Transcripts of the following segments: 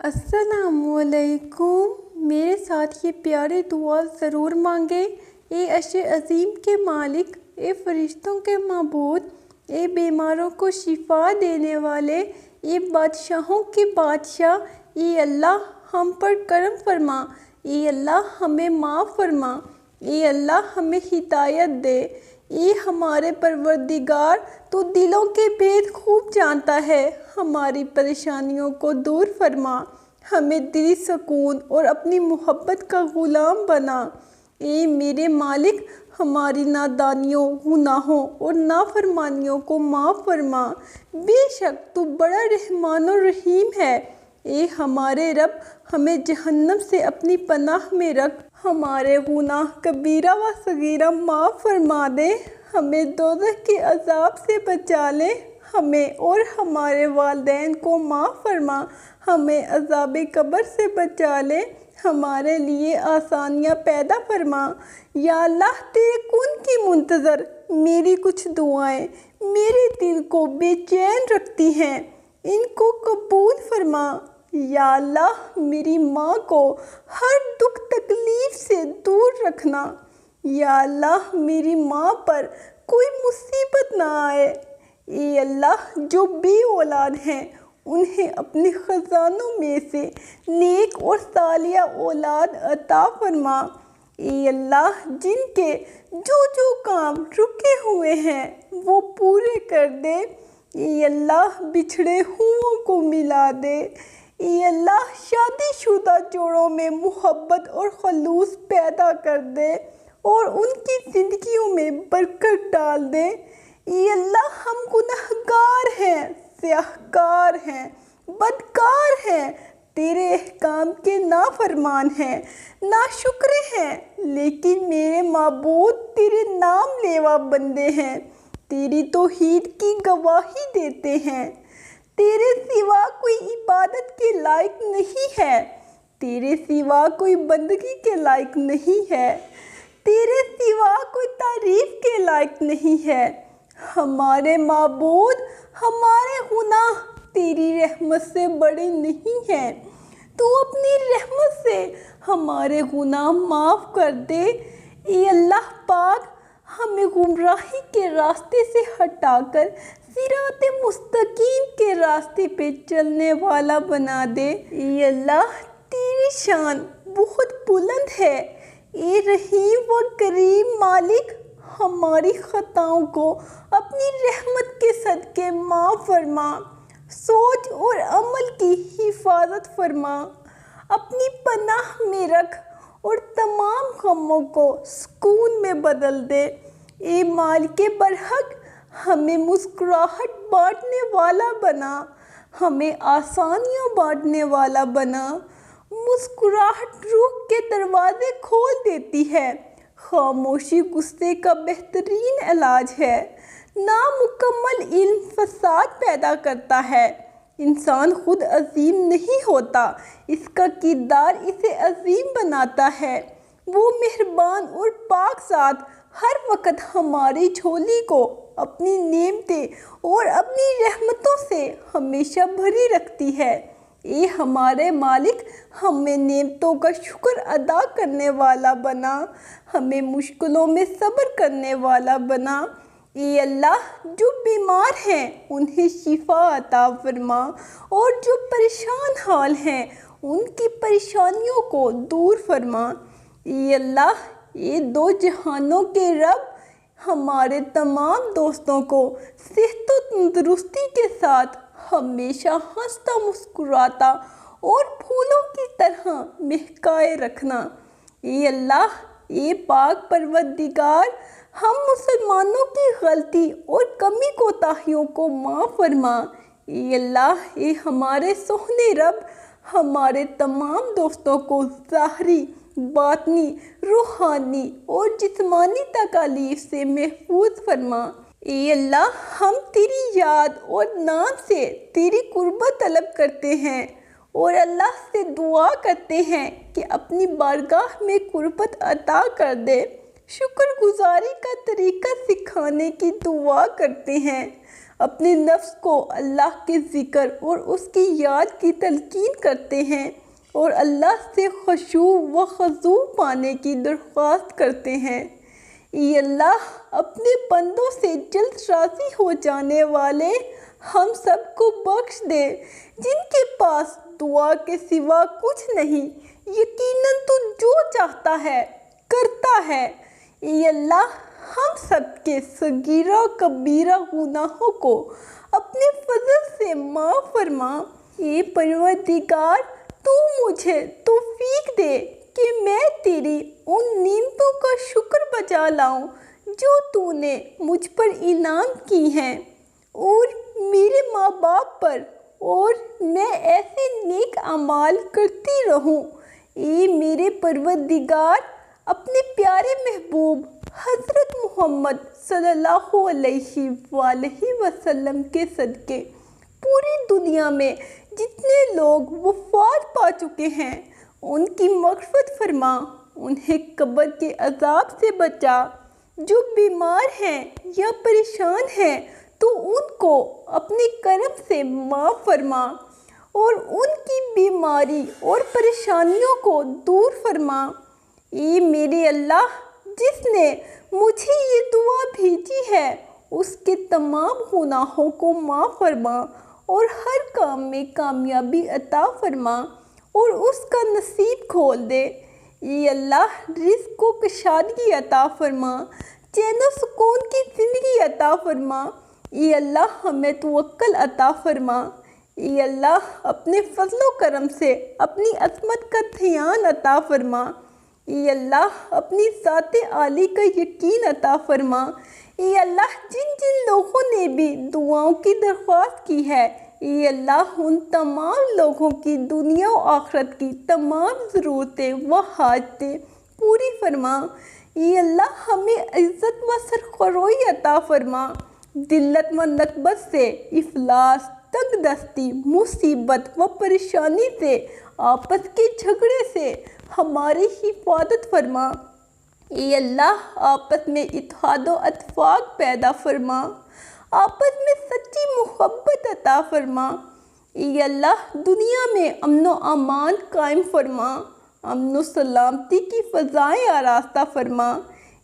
السلام علیکم۔ میرے ساتھ یہ پیاری دعا ضرور مانگے۔ اے عرش عظیم کے مالک، اے فرشتوں کے معبود، اے بیماروں کو شفا دینے والے، اے بادشاہوں کے بادشاہ، اے اللہ ہم پر کرم فرما، اے اللہ ہمیں معاف فرما، اے اللہ ہمیں ہدایت دے۔ اے ہمارے پروردگار، تو دلوں کے بھید خوب جانتا ہے، ہماری پریشانیوں کو دور فرما، ہمیں دلی سکون اور اپنی محبت کا غلام بنا۔ اے میرے مالک، ہماری نادانیوں، گناہوں اور نافرمانیوں کو معاف فرما، بے شک تو بڑا رحمان و رحیم ہے۔ اے ہمارے رب، ہمیں جہنم سے اپنی پناہ میں رکھ، ہمارے گناہ کبیرہ و صغیرہ معاف فرما دے، ہمیں دوزخ کے عذاب سے بچا لے، ہمیں اور ہمارے والدین کو معاف فرما، ہمیں عذاب قبر سے بچا لے، ہمارے لیے آسانیاں پیدا فرما۔ یا اللہ، تیرے کون کی منتظر میری کچھ دعائیں میرے دل کو بے چین رکھتی ہیں، ان کو قبول فرما۔ یا اللہ، میری ماں کو ہر دکھ تکلیف سے دور رکھنا۔ یا اللہ، میری ماں پر کوئی مصیبت نہ آئے۔ اے اللہ، جو بے اولاد ہیں انہیں اپنے خزانوں میں سے نیک اور صالحہ اولاد عطا فرما۔ اے اللہ، جن کے جو کام رکے ہوئے ہیں وہ پورے کر دے۔ اے اللہ، بچھڑے ہوں کو ملا دے۔ اے اللہ، شادی شدہ جوڑوں میں محبت اور خلوص پیدا کر دے اور ان کی زندگیوں میں برکت ڈال دے۔ اے اللہ، ہم گنہگار ہیں، سیاہکار ہیں، بدکار ہیں، تیرے احکام کے نافرمان ہیں، ناشکر ہیں، لیکن میرے معبود تیرے نام لیوا بندے ہیں، تیری توحید کی گواہی دیتے ہیں۔ تیرے سوا کوئی عبادت کے لائق نہیں ہے، تیرے سوا کوئی بندگی کے لائق نہیں ہے، تیرے سوا کوئی تعریف کے لائق نہیں ہے۔ ہمارے معبود، ہمارے گناہ تیری رحمت سے بڑے نہیں ہیں، تو اپنی رحمت سے ہمارے گناہ معاف کر دے۔ اے اللہ پاک، ہمیں گمراہی کے راستے سے ہٹا کر صراط مستقیم کے راستے پہ چلنے والا بنا دے۔ اے اللہ، تیری شان بہت بلند ہے۔ اے رحیم و کریم مالک، ہماری خطاؤں کو اپنی رحمت کے صدقے معاف فرما، سوچ اور عمل کی حفاظت فرما، اپنی پناہ میں رکھ اور تمام غموں کو سکون میں بدل دے۔ اے مالک برحق، ہمیں مسکراہٹ بانٹنے والا بنا، ہمیں آسانیاں بانٹنے والا بنا۔ مسکراہٹ روح کے دروازے کھول دیتی ہے، خاموشی غصے کا بہترین علاج ہے، نامکمل علم فساد پیدا کرتا ہے۔ انسان خود عظیم نہیں ہوتا، اس کا کردار اسے عظیم بناتا ہے۔ وہ مہربان اور پاک ذات ہر وقت ہماری جھولی کو اپنی نعمتیں اور اپنی رحمتوں سے ہمیشہ بھری رکھتی ہے۔ اے ہمارے مالک، ہمیں نعمتوں کا شکر ادا کرنے والا بنا، ہمیں مشکلوں میں صبر کرنے والا بنا۔ اے اللہ، جو بیمار ہیں انہیں شفا عطا فرما، اور جو پریشان حال ہیں ان کی پریشانیوں کو دور فرما۔ اے اللہ، اے دو جہانوں کے رب، ہمارے تمام دوستوں کو صحت و تندرستی کے ساتھ ہمیشہ ہنستا مسکراتا اور پھولوں کی طرح مہکائے رکھنا۔ اے اللہ، اے پاک پروردگار، ہم مسلمانوں کی غلطی اور کمی کوتاہیوں کو معاف فرما۔ اے اللہ، اے ہمارے سونے رب، ہمارے تمام دوستوں کو ظاہری، باطنی، روحانی اور جسمانی تکالیف سے محفوظ فرما۔ اے اللہ، ہم تیری یاد اور نام سے تیری قربت طلب کرتے ہیں اور اللہ سے دعا کرتے ہیں کہ اپنی بارگاہ میں قربت عطا کر دے۔ شکر گزاری کا طریقہ سکھانے کی دعا کرتے ہیں۔ اپنے نفس کو اللہ کے ذکر اور اس کی یاد کی تلقین کرتے ہیں اور اللہ سے خشوع و خضوع پانے کی درخواست کرتے ہیں۔ اے اللہ، اپنے بندوں سے جلد راضی ہو جانے والے ہم سب کو بخش دے جن کے پاس دعا کے سوا کچھ نہیں، یقیناً تو جو چاہتا ہے کرتا ہے۔ اے اللہ، ہم سب کے صغیرہ و کبیرہ گناہوں کو اپنے فضل سے معاف فرما۔ اے پروردگار، تو مجھے توفیق دے کہ میں تیری ان نعمتوں کا شکر بجا لاؤں جو تو نے مجھ پر انعام کی ہیں، اور میرے ماں باپ پر، اور میں ایسے نیک اعمال کرتی رہوں۔ اے میرے پروردگار، اپنے پیارے محبوب حضرت محمد صلی اللہ علیہ وآلہ وسلم کے صدقے پوری دنیا میں جتنے لوگ وفات پا چکے ہیں ان کی مغفرت فرما، انہیں قبر کے عذاب سے بچا۔ جو بیمار ہیں یا پریشان ہیں تو ان کو اپنے کرم سے معاف فرما اور ان کی بیماری اور پریشانیوں کو دور فرما۔ اے میرے اللہ، جس نے مجھے یہ دعا بھیجی ہے اس کے تمام گناہوں کو معاف فرما اور ہر کام میں کامیابی عطا فرما اور اس کا نصیب کھول دے۔ اے اللہ، رزق کو کشادگی عطا فرما، چین و سکون کی زندگی عطا فرما۔ اے اللہ، ہمیں توکل عطا فرما۔ اے اللہ، اپنے فضل و کرم سے اپنی عظمت کا دھیان عطا فرما۔ اے اللہ، اپنی ذات عالی کا یقین عطا فرما۔ اے اللہ، جن جن لوگوں نے بھی دعاؤں کی درخواست کی ہے، اے اللہ، ان تمام لوگوں کی دنیا و آخرت کی تمام ضرورتیں و حاجتیں پوری فرما۔ اے اللہ، ہمیں عزت و سرخوشی عطا فرما۔ ذلت و نکبت سے، افلاس، تنگ دستی، مصیبت و پریشانی سے، آپس کے جھگڑے سے ہماری حفاظت فرما۔ اے اللہ، آپس میں اتحاد و اتفاق پیدا فرما، آپس میں سچی محبت عطا فرما۔ اے اللہ، دنیا میں امن و امان قائم فرما، امن و سلامتی کی فضائیں آراستہ فرما۔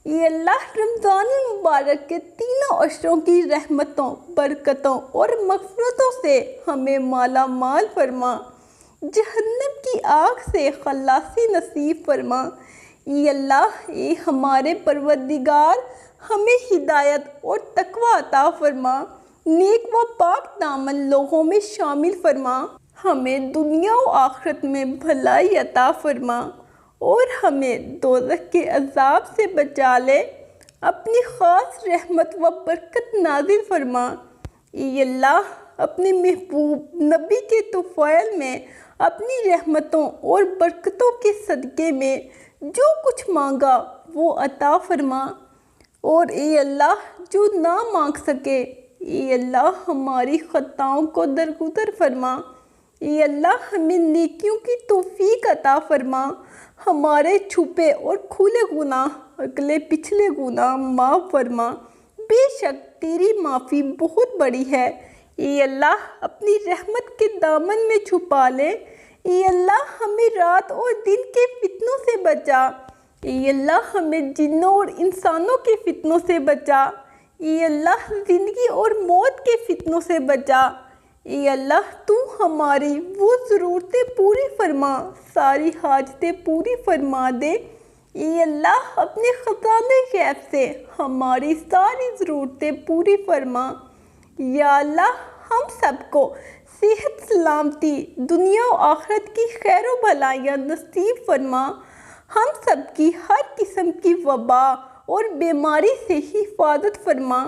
اے اللہ، رمضان المبارک کے تینوں عشروں کی رحمتوں، برکتوں اور مغفرتوں سے ہمیں مالا مال فرما، جہنم کی آگ سے خلاصی نصیب فرما۔ اے اللہ، اے ہمارے پروردگار، ہمیں ہدایت اور تقوی عطا فرما، نیک و پاک دامن لوگوں میں شامل فرما، ہمیں دنیا و آخرت میں بھلائی عطا فرما اور ہمیں دوزخ کے عذاب سے بچا لے، اپنی خاص رحمت و برکت نازل فرما۔ اے اللہ، اپنے محبوب نبی کے طفیل میں اپنی رحمتوں اور برکتوں کے صدقے میں جو کچھ مانگا وہ عطا فرما، اور اے اللہ، جو نہ مانگ سکے، اے اللہ، ہماری خطاؤں کو درگزر فرما۔ اے اللہ، ہمیں نیکیوں کی توفیق عطا فرما، ہمارے چھپے اور کھلے گناہ، اگلے پچھلے گناہ معاف فرما، بے شک تیری معافی بہت بڑی ہے۔ اے اللہ، اپنی رحمت کے دامن میں چھپا لے۔ اے اللہ، ہمیں رات اور دن کے فتنوں سے بچا۔ اے اللہ، ہمیں جنوں اور انسانوں کے فتنوں سے بچا۔ اے اللہ، زندگی اور موت کے فتنوں سے بچا۔ اے اللہ، تو ہماری وہ ضرورتیں پوری فرما، ساری حاجتیں پوری فرما دے۔ اے اللہ، اپنے خزانۂ غیب سے ہماری ساری ضرورتیں پوری فرما۔ یا اللہ، ہم سب کو صحت سلامتی، دنیا و آخرت کی خیر و بھلائیاں نصیب فرما، ہم سب کی ہر قسم کی وبا اور بیماری سے حفاظت فرما۔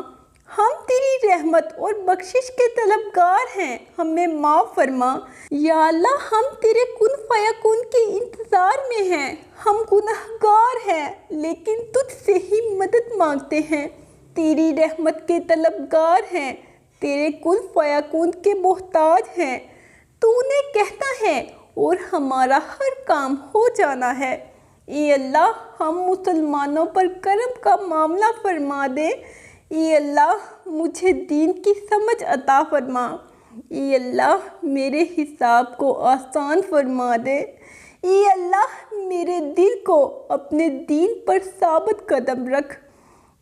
ہم تیری رحمت اور بخشش کے طلبگار ہیں، ہمیں معاف فرما۔ یا اللہ، ہم تیرے کن فیکون کے انتظار میں ہیں، ہم گنہگار ہیں لیکن تجھ سے ہی مدد مانگتے ہیں، تیری رحمت کے طلبگار ہیں، تیرے کن فیکون کے محتاج ہیں، تو نے کہنا ہے اور ہمارا ہر کام ہو جانا ہے۔ اے اللہ، ہم مسلمانوں پر کرم کا معاملہ فرما دے۔ اے اللہ مجھے دین کی سمجھ عطا فرما، اے اللہ میرے حساب کو آسان فرما دے، اے اللہ میرے دل کو اپنے دین پر ثابت قدم رکھ،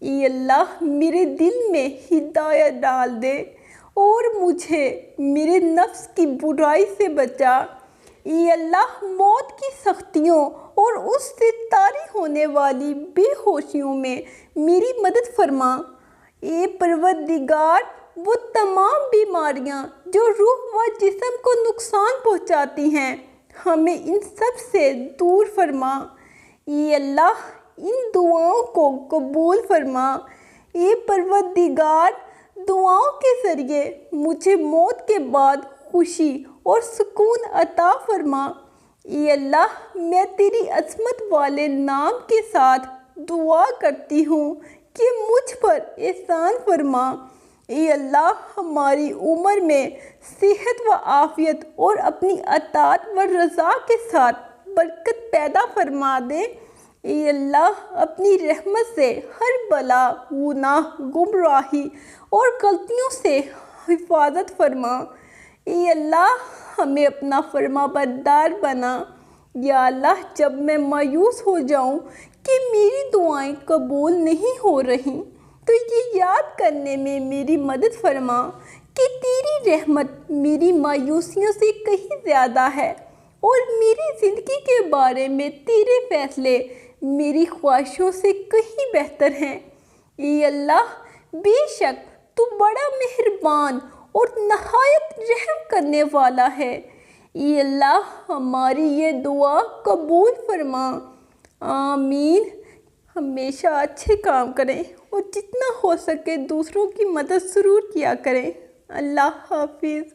اے اللہ میرے دل میں ہدایت ڈال دے اور مجھے میرے نفس کی برائی سے بچا، اے اللہ موت کی سختیوں اور اس سے طاری ہونے والی بے ہوشیوں میں میری مدد فرما، اے پروردگار وہ تمام بیماریاں جو روح و جسم کو نقصان پہنچاتی ہیں ہمیں ان سب سے دور فرما، اے اللہ ان دعاؤں کو قبول فرما، اے پروردگار دعاؤں کے ذریعے مجھے موت کے بعد خوشی اور سکون عطا فرما، اے اللہ میں تیری عظمت والے نام کے ساتھ دعا کرتی ہوں کہ مجھ پر احسان فرما، اے اللہ ہماری عمر میں صحت و عافیت اور اپنی اطاعت و رضا کے ساتھ برکت پیدا فرما دے، اے اللہ اپنی رحمت سے ہر بلا، گناہ، گمراہی اور غلطیوں سے حفاظت فرما، اے اللہ ہمیں اپنا فرما بردار بنا، یا اللہ جب میں مایوس ہو جاؤں کہ میری دعائیں قبول نہیں ہو رہیں تو یہ یاد کرنے میں میری مدد فرما کہ تیری رحمت میری مایوسیوں سے کہیں زیادہ ہے اور میری زندگی کے بارے میں تیرے فیصلے میری خواہشوں سے کہیں بہتر ہیں، اے اللہ بے شک تو بڑا مہربان اور نہایت رحم کرنے والا ہے، اے اللہ ہماری یہ دعا قبول فرما، آمین۔ ہمیشہ اچھے کام کریں اور جتنا ہو سکے دوسروں کی مدد ضرور کیا کریں۔ اللہ حافظ۔